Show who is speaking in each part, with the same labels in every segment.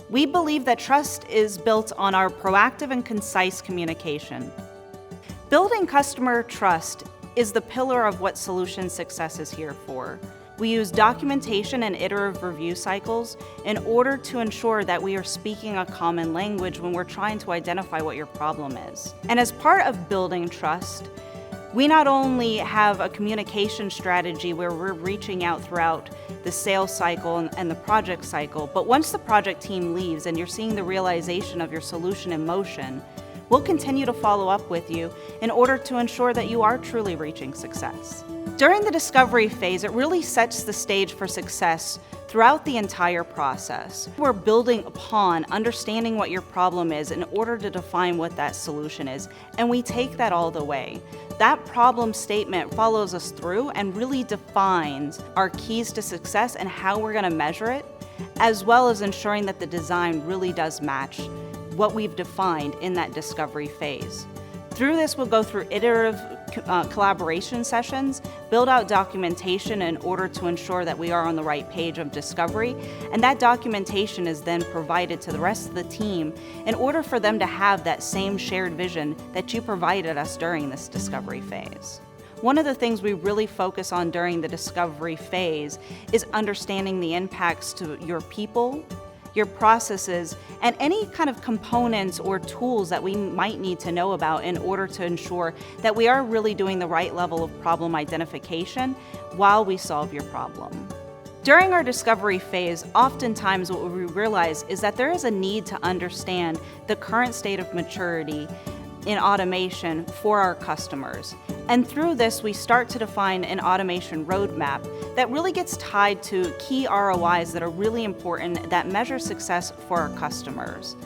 Speaker 1: We believe that trust is built on our proactive and concise communication. Building customer trust is the pillar of what solution success is here for. We use documentation and iterative review cycles in order to ensure that we are speaking a common language when we're trying to identify what your problem is. And as part of building trust, we not only have a communication strategy where we're reaching out throughout the sales cycle and the project cycle, but once the project team leaves and you're seeing the realization of your solution in motion, we'll continue to follow up with you in order to ensure that you are truly reaching success. During the discovery phase, it really sets the stage for success throughout the entire process. We're building upon understanding what your problem is in order to define what that solution is, and we take that all the way. That problem statement follows us through and really defines our keys to success and how we're going to measure it, as well as ensuring that the design really does match what we've defined in that discovery phase. Through this, we'll go through iterative collaboration sessions, build out documentation in order to ensure that we are on the right page of discovery, and that documentation is then provided to the rest of the team in order for them to have that same shared vision that you provided us during this discovery phase. One of the things we really focus on during the discovery phase is understanding the impacts to your people, your processes, and any kind of components or tools that we might need to know about in order to ensure that we are really doing the right level of problem identification while we solve your problem. During our discovery phase, oftentimes what we realize is that there is a need to understand the current state of maturity in automation for our customers. And through this, we start to define an automation roadmap that really gets tied to key ROIs that are really important that measure success for our customers.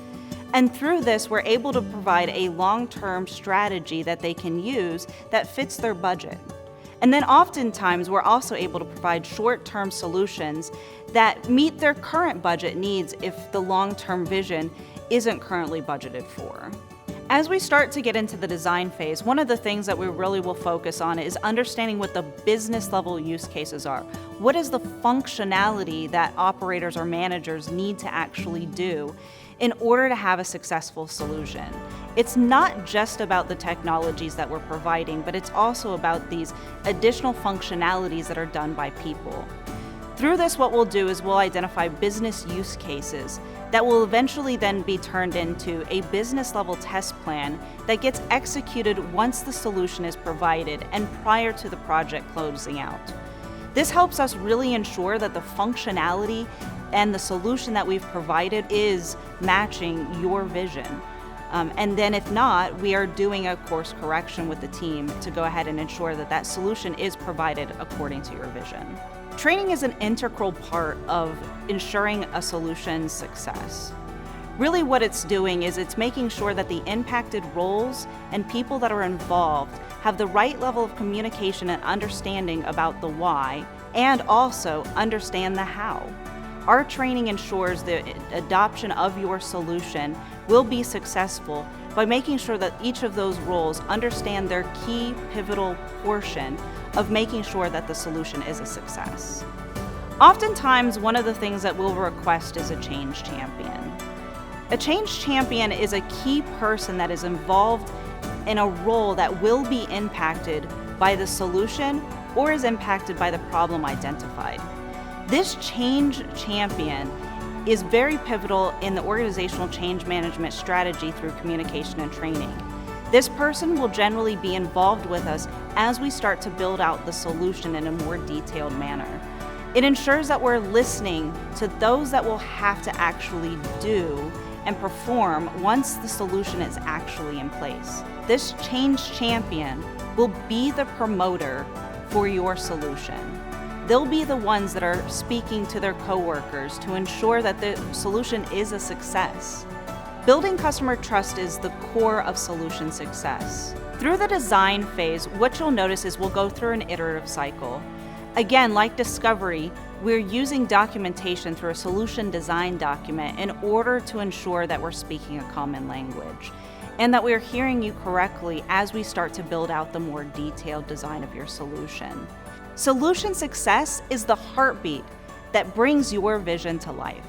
Speaker 1: And through this, we're able to provide a long-term strategy that they can use that fits their budget. And then oftentimes, we're also able to provide short-term solutions that meet their current budget needs if the long-term vision isn't currently budgeted for. As we start to get into the design phase, one of the things that we really will focus on is understanding what the business level use cases are. What is the functionality that operators or managers need to actually do in order to have a successful solution? It's not just about the technologies that we're providing, but it's also about these additional functionalities that are done by people. Through this, what we'll do is we'll identify business use cases that will eventually then be turned into a business level test plan that gets executed once the solution is provided and prior to the project closing out. This helps us really ensure that the functionality and the solution that we've provided is matching your vision. And then if not, we are doing a course correction with the team to go ahead and ensure that that solution is provided according to your vision. Training is an integral part of ensuring a solution's success. Really what it's doing is it's making sure that the impacted roles and people that are involved have the right level of communication and understanding about the why, and also understand the how. Our training ensures the adoption of your solution will be successful by making sure that each of those roles understand their key pivotal portion of making sure that the solution is a success. Oftentimes, one of the things that we'll request is a change champion. A change champion is a key person that is involved in a role that will be impacted by the solution or is impacted by the problem identified. This change champion is very pivotal in the organizational change management strategy through communication and training. This person will generally be involved with us as we start to build out the solution in a more detailed manner. It ensures that we're listening to those that will have to actually do and perform once the solution is actually in place. This change champion will be the promoter for your solution. They'll be the ones that are speaking to their coworkers to ensure that the solution is a success. Building customer trust is the core of solution success. Through the design phase, what you'll notice is we'll go through an iterative cycle. Again, like discovery, we're using documentation through a solution design document in order to ensure that we're speaking a common language and that we're hearing you correctly as we start to build out the more detailed design of your solution. Solution success is the heartbeat that brings your vision to life.